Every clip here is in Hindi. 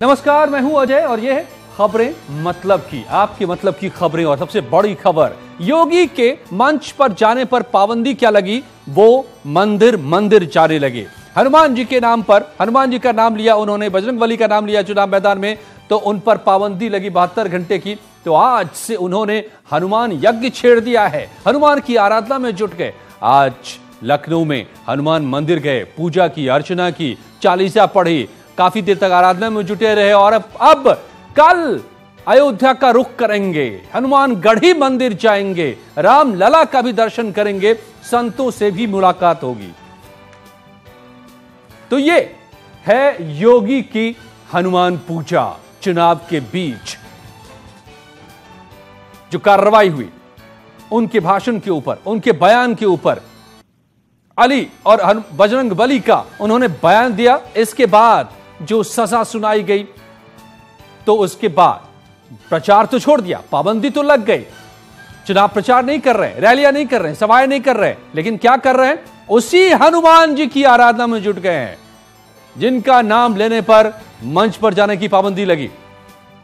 नमस्कार, मैं हूं अजय और ये है खबरें मतलब की, आपके मतलब की खबरें। और सबसे बड़ी खबर, योगी के मंच पर जाने पर पाबंदी क्या लगी, वो मंदिर जाने लगे। हनुमान जी के नाम पर, हनुमान जी का नाम लिया उन्होंने, बजरंगबली का नाम लिया चुनाव मैदान में, तो उन पर पाबंदी लगी 72 घंटे की। तो आज से उन्होंने हनुमान यज्ञ छेड़ दिया है, हनुमान की आराधना में जुट गए। आज लखनऊ में हनुमान मंदिर गए, पूजा की, अर्चना की, चालीसा पढ़ी, काफी देर तक आराधना में जुटे रहे। और अब कल अयोध्या का रुख करेंगे, हनुमान गढ़ी मंदिर जाएंगे, राम लला का भी दर्शन करेंगे, संतों से भी मुलाकात होगी। तो ये है योगी की हनुमान पूजा। चुनाव के बीच जो कार्रवाई हुई, उनके भाषण के ऊपर, उनके बयान के ऊपर, अली और बजरंगबली का उन्होंने बयान दिया। इसके बाद जो सजा सुनाई गई, तो उसके बाद प्रचार तो छोड़ दिया, पाबंदी तो लग गई। चुनाव प्रचार नहीं कर रहे, रैलियां नहीं कर रहे, सभाएं नहीं कर रहे, लेकिन क्या कर रहे हैं, उसी हनुमान जी की आराधना में जुट गए हैं, जिनका नाम लेने पर मंच पर जाने की पाबंदी लगी।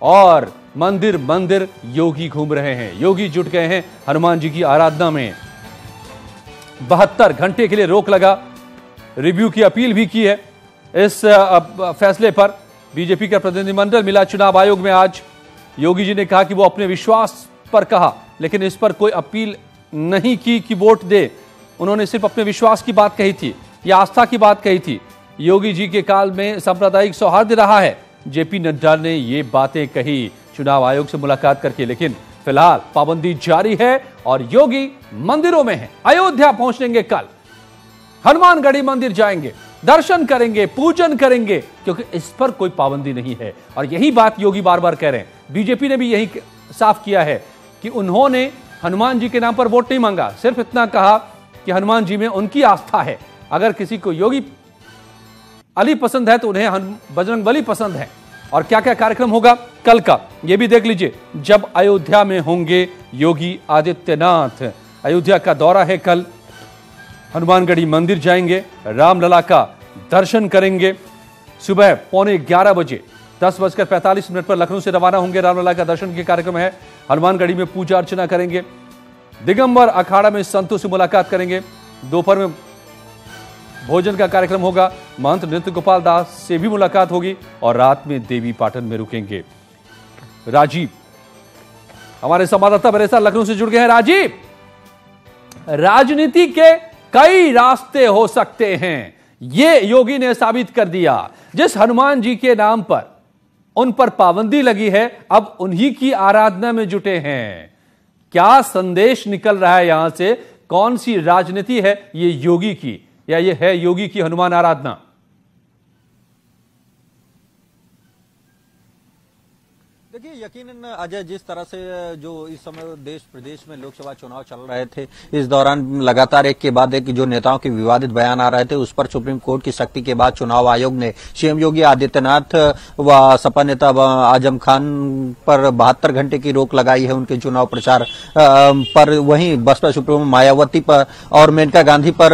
और मंदिर योगी घूम रहे हैं, योगी जुट गए हैं हनुमान जी की आराधना में। 72 घंटे के लिए रोक लगा, रिव्यू की अपील भी की है। इस फैसले पर बीजेपी का प्रतिनिधिमंडल मिला चुनाव आयोग में आज। योगी जी ने कहा कि वो अपने विश्वास पर कहा, लेकिन इस पर कोई अपील नहीं की कि वोट दे। उन्होंने सिर्फ अपने विश्वास की बात कही थी, या आस्था की बात कही थी। योगी जी के काल में सांप्रदायिक सौहार्द रहा है, जेपी नड्डा ने ये बातें कही चुनाव आयोग से मुलाकात करके। लेकिन फिलहाल पाबंदी जारी है और योगी मंदिरों में है। अयोध्या पहुंचेंगे कल, हनुमानगढ़ी मंदिर जाएंगे, दर्शन करेंगे, पूजन करेंगे, क्योंकि इस पर कोई पाबंदी नहीं है। और यही बात योगी बार बार कह रहे हैं। बीजेपी ने भी यही साफ किया है कि उन्होंने हनुमान जी के नाम पर वोट नहीं मांगा, सिर्फ इतना कहा कि हनुमान जी में उनकी आस्था है। अगर किसी को योगी अली पसंद है तो उन्हें बजरंगबली पसंद है। और क्या क्या कार्यक्रम होगा कल का, यह भी देख लीजिए। जब अयोध्या में होंगे योगी आदित्यनाथ, अयोध्या का दौरा है कल, हनुमानगढ़ी मंदिर जाएंगे, रामलला का दर्शन करेंगे। सुबह 11:15 बजे 10:45 पर लखनऊ से रवाना होंगे, रामलला का दर्शन के कार्यक्रम है। हनुमानगढ़ी में पूजा अर्चना करेंगे, दिगंबर अखाड़ा में संतों से मुलाकात करेंगे। दोपहर में भोजन का कार्यक्रम होगा, महंत नृत्य गोपाल दास से भी मुलाकात होगी। और रात में देवी पाटन में रुकेंगे। राजीव, हमारे संवाददाता मेरे साथ लखनऊ से जुड़ गए हैं। राजीव, राजनीति के कई रास्ते हो सकते हैं, ये योगी ने साबित कर दिया। जिस हनुमान जी के नाम पर उन पर पाबंदी लगी है, अब उन्हीं की आराधना में जुटे हैं। क्या संदेश निकल रहा है यहां से? कौन सी राजनीति है ये योगी की, या ये है योगी की हनुमान आराधना? देखिए, यकीनन अजय, जिस तरह से जो इस समय देश प्रदेश में लोकसभा चुनाव चल रहे थे, इस दौरान लगातार एक के बाद एक जो नेताओं के विवादित बयान आ रहे थे, उस पर सुप्रीम कोर्ट की सख्ती के बाद चुनाव आयोग ने सीएम योगी आदित्यनाथ व सपा नेता आजम खान पर 72 घंटे की रोक लगाई है उनके चुनाव प्रचार पर। वहीं बसपा सुप्रीमो मायावती पर और मेनका गांधी पर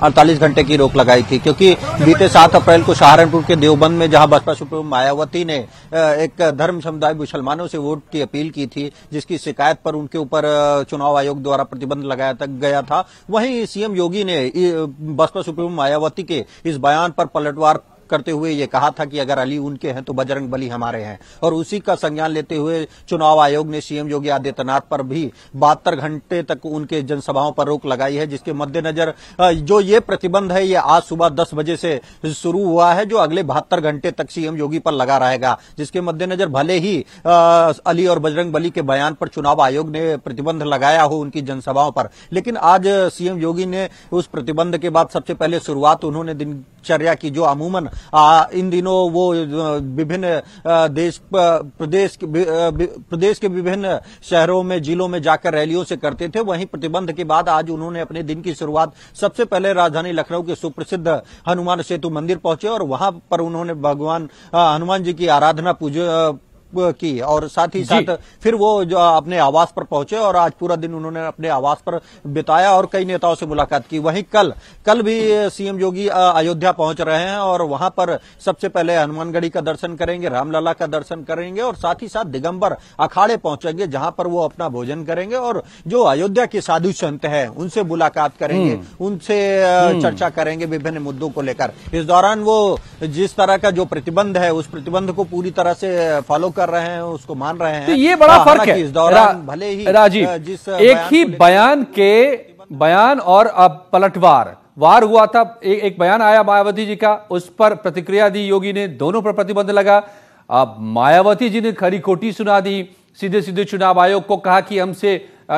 48 घंटे की रोक लगाई थी, क्योंकि बीते 7 अप्रैल को सहारनपुर के देवबंद में जहां बसपा सुप्रीमो मायावती ने एक धर्म समुदाय मुसलमानों से वोट की अपील की थी, जिसकी शिकायत पर उनके ऊपर चुनाव आयोग द्वारा प्रतिबंध लगाया गया था, वहीं सीएम योगी ने बसपा सुप्रीमो मायावती के इस बयान पर पलटवार करते हुए ये कहा था कि अगर अली उनके हैं तो बजरंगबली हमारे हैं। और उसी का संज्ञान लेते हुए चुनाव आयोग ने सीएम योगी आदित्यनाथ पर भी 72 घंटे तक उनके जनसभाओं पर रोक लगाई है, जिसके मद्देनजर जो ये प्रतिबंध है ये आज सुबह 10 बजे से शुरू हुआ है, जो अगले 72 घंटे तक सीएम योगी पर लगा रहेगा। जिसके मद्देनजर भले ही अली और बजरंगबली के बयान पर चुनाव आयोग ने प्रतिबंध लगाया हो उनकी जनसभाओं पर, लेकिन आज सीएम योगी ने उस प्रतिबंध के बाद सबसे पहले शुरुआत उन्होंने दिनचर्या की, जो अमूमन इन दिनों वो विभिन्न प्रदेश के विभिन्न शहरों में, जिलों में जाकर रैलियों से करते थे। वहीं प्रतिबंध के बाद आज उन्होंने अपने दिन की शुरुआत सबसे पहले राजधानी लखनऊ के सुप्रसिद्ध हनुमान सेतु मंदिर पहुंचे और वहां पर उन्होंने भगवान हनुमान जी की आराधना की और साथ ही साथ फिर वो जो अपने आवास पर पहुंचे और आज पूरा दिन उन्होंने अपने आवास पर बिताया और कई नेताओं से मुलाकात की। वहीं कल भी सीएम योगी अयोध्या पहुंच रहे हैं और वहां पर सबसे पहले हनुमानगढ़ी का दर्शन करेंगे, रामलला का दर्शन करेंगे और साथ ही साथ दिगंबर अखाड़े पहुंचेंगे जहां पर वो अपना भोजन करेंगे और जो अयोध्या के साधु संत हैं उनसे मुलाकात करेंगे, उनसे चर्चा करेंगे विभिन्न मुद्दों को लेकर। इस दौरान वो जिस तरह का जो प्रतिबंध है उस प्रतिबंध को पूरी तरह से फॉलो कर रहे हैं, उसको मान रहे हैं। तो ये बड़ा फर्क है इस दौरान भले ही राजीव जिस एक ही बयान और अब पलटवार हुआ था। एक बयान आया मायावती जी का, उस पर प्रतिक्रिया दी योगी ने, दोनों पर प्रतिबंध लगा। अब मायावती जी ने खरी खोटी सुना दी, सीधे सीधे चुनाव आयोग को कहा कि हमसे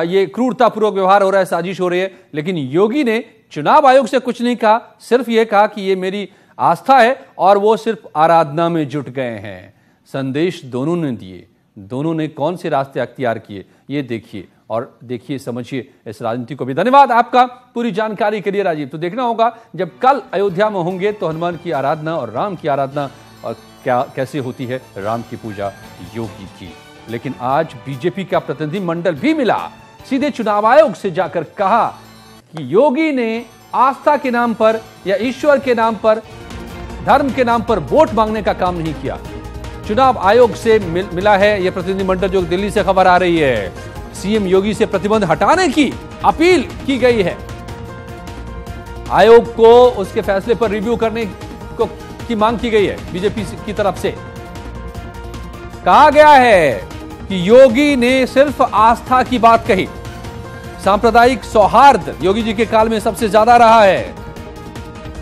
ये क्रूरतापूर्वक व्यवहार हो रहा है, साजिश हो रही है। लेकिन योगी ने चुनाव आयोग से कुछ नहीं कहा, सिर्फ ये कहा कि ये मेरी आस्था है और वो सिर्फ आराधना में जुट गए हैं। संदेश दोनों ने दिए, दोनों ने कौन से रास्ते अख्तियार किए ये देखिए और देखिए, समझिए इस राजनीति को भी। धन्यवाद आपका पूरी जानकारी के लिए राजीव। तो देखना होगा जब कल अयोध्या में होंगे तो हनुमान की आराधना और राम की आराधना और कैसे होती है राम की पूजा योगी की। लेकिन आज बीजेपी का प्रतिनिधि मंडल भी मिला, सीधे चुनाव आयोग से जाकर कहा कि योगी ने आस्था के नाम पर या ईश्वर के नाम पर, धर्म के नाम पर वोट मांगने का काम नहीं किया। चुनाव आयोग से मिला है यह प्रतिनिधि मंडल, जो दिल्ली से खबर आ रही है। सीएम योगी से प्रतिबंध हटाने की अपील की गई है। आयोग को उसके फैसले पर रिव्यू करने की मांग की गई है बीजेपी की तरफ से। कहा गया है कि योगी ने सिर्फ आस्था की बात कही। सांप्रदायिक सौहार्द योगी जी के काल में सबसे ज्यादा रहा है।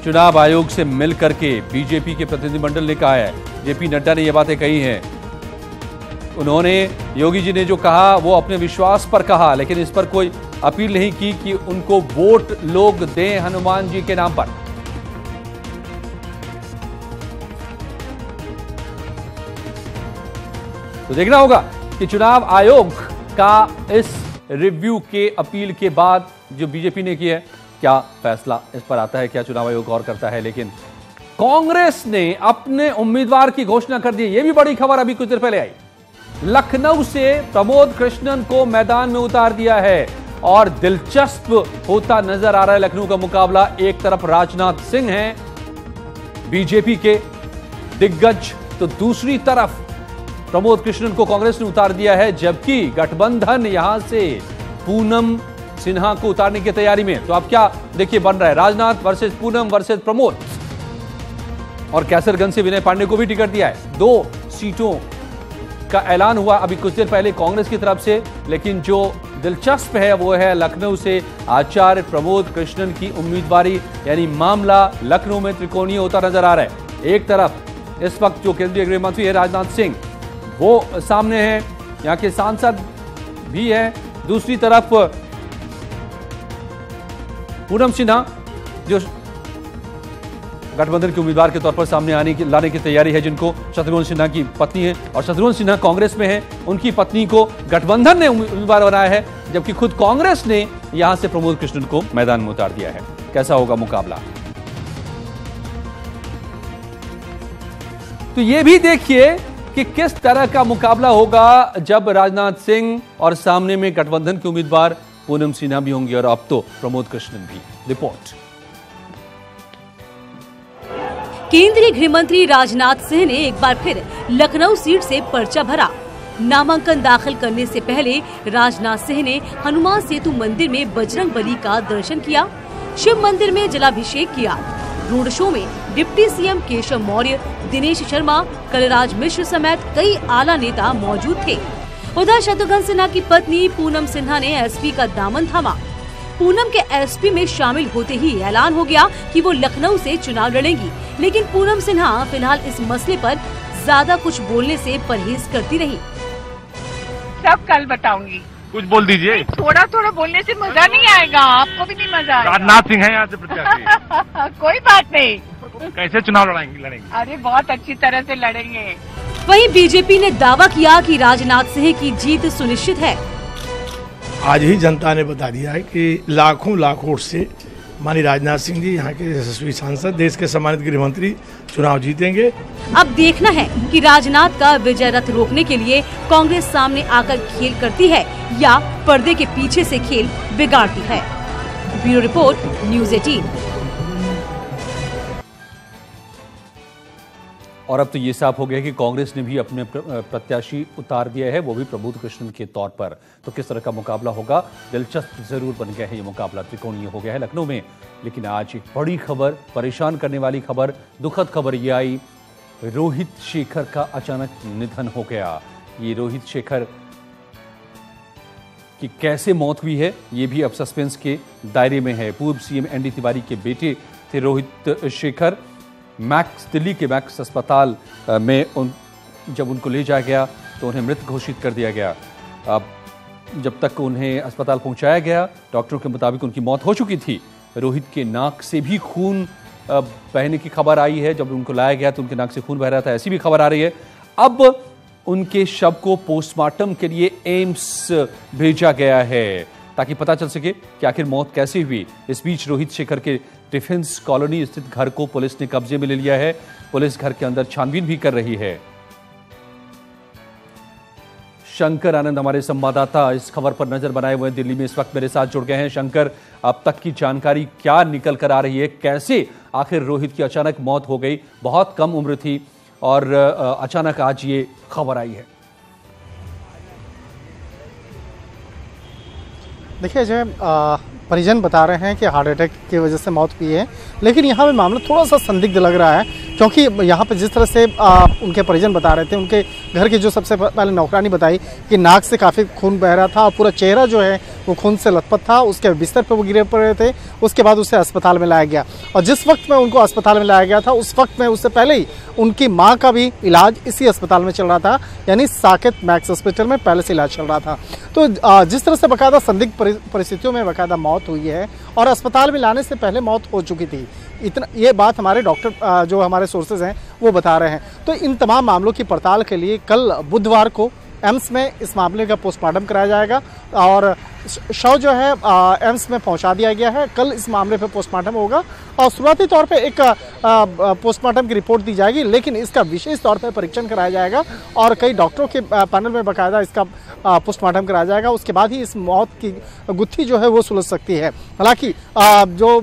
चुनाव आयोग से मिलकर के बीजेपी के प्रतिनिधिमंडल ने कहा है, जेपी नड्डा ने यह बातें कही हैं। उन्होंने योगी जी ने जो कहा वो अपने विश्वास पर कहा, लेकिन इस पर कोई अपील नहीं की कि उनको वोट लोग दें हनुमान जी के नाम पर। तो देखना होगा कि चुनाव आयोग का इस रिव्यू के अपील के बाद जो बीजेपी ने की है, क्या फैसला इस पर आता है, क्या चुनाव आयोग गौर करता है। लेकिन कांग्रेस ने अपने उम्मीदवार की घोषणा कर दी। यह भी बड़ी खबर अभी कुछ देर पहले आई। लखनऊ से प्रमोद कृष्णन को मैदान में उतार दिया है और दिलचस्प होता नजर आ रहा है लखनऊ का मुकाबला। एक तरफ राजनाथ सिंह हैं बीजेपी के दिग्गज, तो दूसरी तरफ प्रमोद कृष्णन को कांग्रेस ने उतार दिया है, जबकि गठबंधन यहां से पूनम सिन्हा को उतारने की तैयारी में। तो अब क्या देखिए बन रहा है, राजनाथ वर्सेस पूनम वर्सेस प्रमोद। और कैसरगंज से विनय पांडे को भी टिकट दिया है। 2 सीटों का ऐलान हुआ अभी कुछ देर पहले कांग्रेस की तरफ से, लेकिन जो दिलचस्प है वो है लखनऊ से आचार्य प्रमोद कृष्णन की उम्मीदवारी, यानी मामला लखनऊ में त्रिकोणीय होता नजर आ रहा है। एक तरफ इस वक्त जो केंद्रीय गृह मंत्री है राजनाथ सिंह, वो सामने हैं, यहां के सांसद भी हैं। दूसरी तरफ पूनम सिन्हा जो गठबंधन के उम्मीदवार के तौर पर सामने लाने की तैयारी है, जिनको शत्रुघ्न सिन्हा की पत्नी है और शत्रुघ्न सिन्हा कांग्रेस में है, उनकी पत्नी को गठबंधन ने उम्मीदवार बनाया है, जबकि खुद कांग्रेस ने यहां से प्रमोद कृष्णन को मैदान में उतार दिया है। कैसा होगा मुकाबला, तो ये भी देखिए कि किस तरह का मुकाबला होगा जब राजनाथ सिंह और सामने में गठबंधन के उम्मीदवार पूनम सिन्हा भी होंगे और अब तो प्रमोद कृष्णन भी। रिपोर्ट। केंद्रीय गृह मंत्री राजनाथ सिंह ने एक बार फिर लखनऊ सीट से पर्चा भरा। नामांकन दाखिल करने से पहले राजनाथ सिंह ने हनुमान सेतु मंदिर में बजरंग बली का दर्शन किया, शिव मंदिर में जलाभिषेक किया। रोड शो में डिप्टी सीएम केशव मौर्य, दिनेश शर्मा, कलराज मिश्र समेत कई आला नेता मौजूद थे। उधर शत्रुघ्न सिन्हा की पत्नी पूनम सिन्हा ने एसपी का दामन थामा। पूनम के एसपी में शामिल होते ही ऐलान हो गया कि वो लखनऊ से चुनाव लड़ेंगी, लेकिन पूनम सिन्हा फिलहाल इस मसले पर ज्यादा कुछ बोलने से परहेज करती रही। सब कल बताऊंगी। कुछ बोल दीजिए। थोड़ा थोड़ा बोलने से मजा नहीं आएगा, आपको भी नहीं मजा आएगा। राजनाथ सिंह है यहाँ से प्रत्याशी। कोई बात नहीं। कैसे चुनाव लड़ेंगे? अरे बहुत अच्छी तरह से लड़ेंगे। वहीं बीजेपी ने दावा किया कि राजनाथ सिंह की जीत सुनिश्चित है। आज ही जनता ने बता दिया है कि लाखों वोट से माननीय राजनाथ सिंह जी यहाँ के यशस्वी सांसद, देश के सम्मानित गृह मंत्री चुनाव जीतेंगे। अब देखना है कि राजनाथ का विजय रथ रोकने के लिए कांग्रेस सामने आकर खेल करती है या पर्दे के पीछे से खेल बिगाड़ती है। Bureau report, news 18। और अब तो ये साफ हो गया कि कांग्रेस ने भी अपने प्रत्याशी उतार दिया है, वो भी प्रबोध कृष्णन के तौर पर। तो किस तरह का मुकाबला होगा, दिलचस्प जरूर बन गया है। ये मुकाबला त्रिकोणीय हो गया है लखनऊ में। लेकिन आज एक बड़ी खबर, परेशान करने वाली खबर, दुखद खबर ये आई, रोहित शेखर का अचानक निधन हो गया। ये रोहित शेखर की कैसे मौत हुई है, ये भी अब सस्पेंस के दायरे में है। पूर्व सीएम एनडी तिवारी के बेटे थे रोहित शेखर। मैक्स, दिल्ली के मैक्स अस्पताल में जब उनको ले जाया गया तो उन्हें मृत घोषित कर दिया गया। अब जब तक उन्हें अस्पताल पहुंचाया गया, डॉक्टरों के मुताबिक उनकी मौत हो चुकी थी। रोहित के नाक से भी खून बहने की खबर आई है। जब उनको लाया गया तो उनके नाक से खून बह रहा था, ऐसी भी खबर आ रही है। अब उनके शव को पोस्टमार्टम के लिए एम्स भेजा गया है ताकि पता चल सके कि आखिर मौत कैसे हुई। इस बीच रोहित शेखर के डिफेंस कॉलोनी स्थित घर को पुलिस ने कब्जे में ले लिया है। पुलिस घर के अंदर छानबीन भी कर रही है। शंकर आनंद हमारे संवाददाता इस खबर पर नजर बनाए हुए दिल्ली में इस वक्त मेरे साथ जुड़ गए हैं। शंकर, अब तक की जानकारी क्या निकल कर आ रही है, कैसे आखिर रोहित की अचानक मौत हो गई? बहुत कम उम्र थी और अचानक आज ये खबर आई है। देखिए जो परिजन बता रहे हैं कि हार्ट अटैक की वजह से मौत हुई है, लेकिन यहाँ पे मामला थोड़ा सा संदिग्ध लग रहा है, क्योंकि यहाँ पे जिस तरह से उनके परिजन बता रहे थे, उनके घर की जो सबसे पहले नौकरानी बताई कि नाक से काफ़ी खून बह रहा था और पूरा चेहरा जो है वो खून से लथपथ था। उसके बिस्तर पर वो गिरे पड़े थे। उसके बाद उसे अस्पताल में लाया गया और जिस वक्त में उनको अस्पताल में लाया गया था उस वक्त में उससे पहले ही उनकी माँ का भी इलाज इसी अस्पताल में चल रहा था, यानी साकेत मैक्स हॉस्पिटल में पहले से इलाज चल रहा था। तो जिस तरह से बाकायदा संदिग्ध परिस्थितियों में बाकायदा मौत हुई है और अस्पताल में लाने से पहले मौत हो चुकी थी, इतना ये बात हमारे डॉक्टर जो हमारे सोर्सेज हैं वो बता रहे हैं। तो इन तमाम मामलों की पड़ताल के लिए कल बुधवार को एम्स में इस मामले का पोस्टमार्टम कराया जाएगा और शव जो है एम्स में पहुंचा दिया गया है। कल इस मामले पर पोस्टमार्टम होगा और शुरुआती तौर पे एक पोस्टमार्टम की रिपोर्ट दी जाएगी, लेकिन इसका विशेष तौर पर परीक्षण कराया जाएगा और कई डॉक्टरों के पैनल में बाकायदा इसका पोस्टमार्टम कराया जाएगा। उसके बाद ही इस मौत की गुत्थी जो है वो सुलझ सकती है। हालांकि जो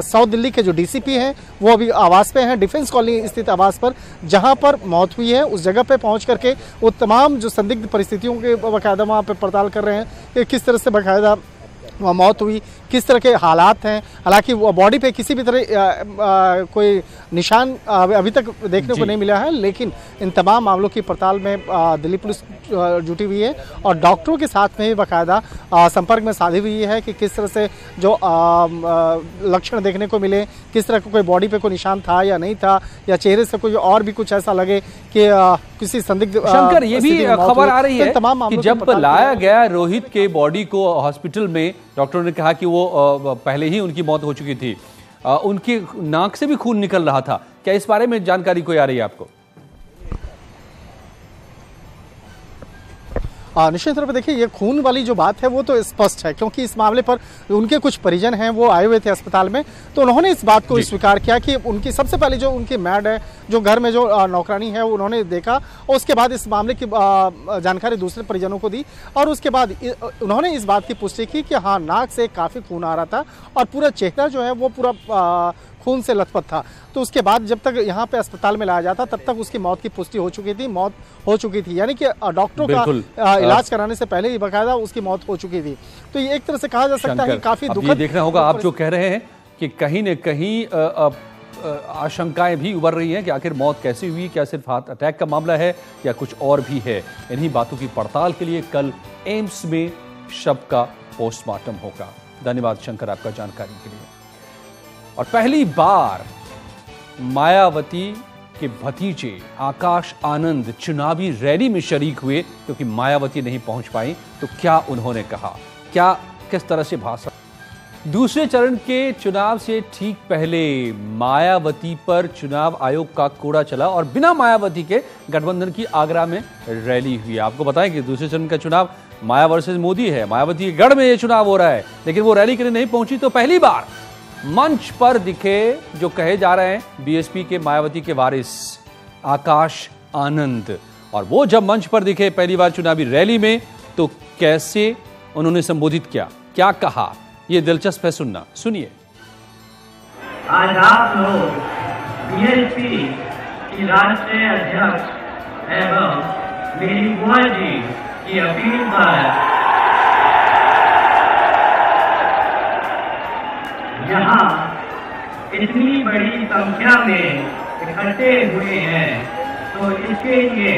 साउथ दिल्ली के जो डीसीपी हैं वो अभी आवास पे हैं, डिफेंस कॉलोनी स्थित आवास पर जहां पर मौत हुई है उस जगह पे पहुंच करके वो तमाम जो संदिग्ध परिस्थितियों के बाकायदा वहाँ पे पड़ताल कर रहे हैं कि किस तरह से बाकायदा वह मौत हुई, किस तरह के हालात हैं। हालांकि वो बॉडी पे किसी भी तरह कोई निशान अभी तक देखने को नहीं मिला है, लेकिन इन तमाम मामलों की पड़ताल में दिल्ली पुलिस जुटी हुई है और डॉक्टरों के साथ में भी बाकायदा संपर्क में साधी हुई है कि किस तरह से जो लक्षण देखने को मिले, किस तरह का कोई बॉडी पे कोई निशान था या नहीं था, या चेहरे से कोई और भी कुछ ऐसा लगे कि किसी संदिग्ध। शंकर, ये भी खबर आ रही है कि जब लाया गया रोहित के बॉडी को हॉस्पिटल में, डॉक्टरों ने कहा कि वो पहले ही उनकी मौत हो चुकी थी, उनकी नाक से भी खून निकल रहा था। क्या इस बारे में जानकारी कोई आ रही है आपको? निश्चित तौर पर देखिए ये खून वाली जो बात है वो तो स्पष्ट है, क्योंकि इस मामले पर उनके कुछ परिजन हैं वो आए हुए थे अस्पताल में, तो उन्होंने इस बात को स्वीकार किया कि उनकी सबसे पहले जो उनकी मैड है, जो घर में जो नौकरानी है, उन्होंने देखा और उसके बाद इस मामले की जानकारी दूसरे परिजनों को दी और उसके बाद उन्होंने इस बात की पुष्टि की कि हाँ, नाक से काफ़ी खून आ रहा था और पूरा चेहरा जो है वो पूरा खून से लथपथ था। तो उसके बाद जब तक यहाँ पे अस्पताल में लाया जाता तब तक उसकी मौत की पुष्टि हो चुकी थी, मौत हो चुकी थी, यानी कि डॉक्टरों का इलाज कराने से पहले ही बाकायदा उसकी मौत हो चुकी थी। तो ये एक तरह से कहा जा सकता है कि काफी दुखद देखना होगा। आप जो कह रहे हैं कि कहीं न कहीं आशंकाएं भी उभर रही हैं कि आखिर मौत कैसी हुई, क्या सिर्फ हार्ट अटैक का मामला है या कुछ और भी है। इन्हीं बातों की पड़ताल के लिए कल एम्स में शव का पोस्टमार्टम होगा। धन्यवाद शंकर आपका जानकारी के लिए। और पहली बार मायावती के भतीजे आकाश आनंद चुनावी रैली में शरीक हुए, क्योंकि मायावती नहीं पहुंच पाई। तो क्या उन्होंने कहा, क्या किस तरह से भाषण। दूसरे चरण के चुनाव से ठीक पहले मायावती पर चुनाव आयोग का कोड़ा चला और बिना मायावती के गठबंधन की आगरा में रैली हुई। आपको बताएं कि दूसरे चरण का चुनाव माया वर्सेस मोदी है, मायावती के गढ़ में यह चुनाव हो रहा है, लेकिन वो रैली के लिए नहीं पहुंची। तो पहली बार मंच पर दिखे जो कहे जा रहे हैं बीएसपी के मायावती के वारिस आकाश आनंद, और वो जब मंच पर दिखे पहली बार चुनावी रैली में तो कैसे उन्होंने संबोधित किया, क्या कहा, ये दिलचस्प है सुनना, सुनिए। आज आप लोग बीएसपी की राष्ट्रीय अध्यक्ष एवं मेरी बुआ जी की अपील पर यहाँ इतनी बड़ी संख्या में इकट्ठे हुए हैं, तो इसके लिए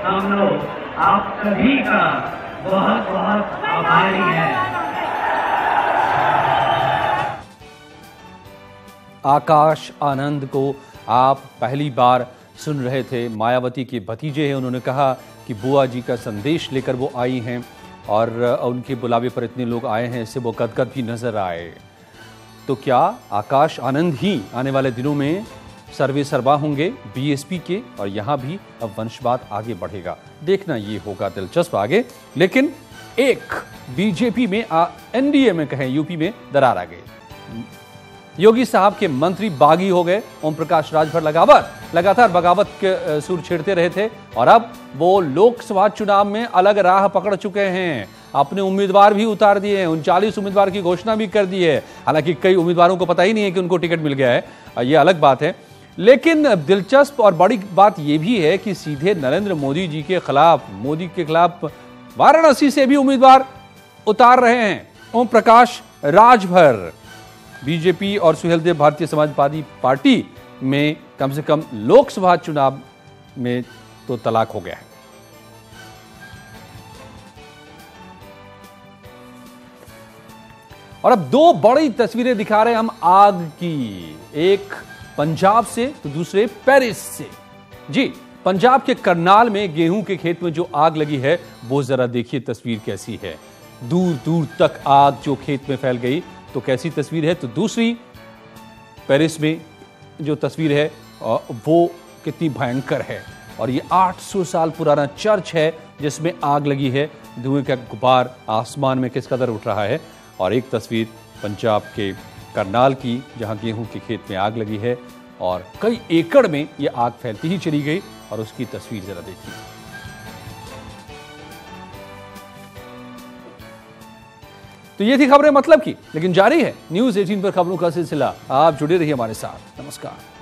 हम लोग आप सभी का बहुत बहुत आभारी हैं। आकाश आनंद को आप पहली बार सुन रहे थे, मायावती के भतीजे हैं। उन्होंने कहा कि बुआ जी का संदेश लेकर वो आई हैं और उनके बुलावे पर इतने लोग आए हैं, इससे वो गदगद भी नजर आए। तो क्या आकाश आनंद ही आने वाले दिनों में सर्वे सर्वा होंगे बीएसपी के, और यहां भी अब वंशवाद आगे बढ़ेगा, देखना ये होगा दिलचस्प आगे। लेकिन एक बीजेपी में एनडीए में कहें यूपी में दरार आ गई। योगी साहब के मंत्री बागी हो गए। ओम प्रकाश राजभर लगातार बगावत के सुर छेड़ते रहे थे और अब वो लोकसभा चुनाव में अलग राह पकड़ चुके हैं। अपने उम्मीदवार भी उतार दिए हैं, 39 उम्मीदवार की घोषणा भी कर दी है। हालांकि कई उम्मीदवारों को पता ही नहीं है कि उनको टिकट मिल गया है, ये अलग बात है। लेकिन दिलचस्प और बड़ी बात यह भी है कि सीधे नरेंद्र मोदी जी के खिलाफ वाराणसी से भी उम्मीदवार उतार रहे हैं। ओम प्रकाश राजभर बीजेपी और सुहेलदेव भारतीय समाजवादी पार्टी में कम से कम लोकसभा चुनाव में तो तलाक हो गया है। और अब दो बड़ी तस्वीरें दिखा रहे हैं हम आग की, एक पंजाब से तो दूसरे पेरिस से। जी, पंजाब के करनाल में गेहूं के खेत में जो आग लगी है वो जरा देखिए तस्वीर कैसी है। दूर दूर तक आग जो खेत में फैल गई, तो कैसी तस्वीर है। तो दूसरी पेरिस में जो तस्वीर है वो कितनी भयंकर है। और ये 800 साल पुराना चर्च है जिसमें आग लगी है। धुएं का गुबार आसमान में किस कदर उठ रहा है। और एक तस्वीर पंजाब के करनाल की जहां गेहूं के खेत में आग लगी है और कई एकड़ में ये आग फैलती ही चली गई। और उसकी तस्वीर जरा देखिए। तो ये थी खबरें मतलब की, लेकिन जारी है न्यूज़ 18 पर खबरों का सिलसिला। आप जुड़े रहिए हमारे साथ। नमस्कार।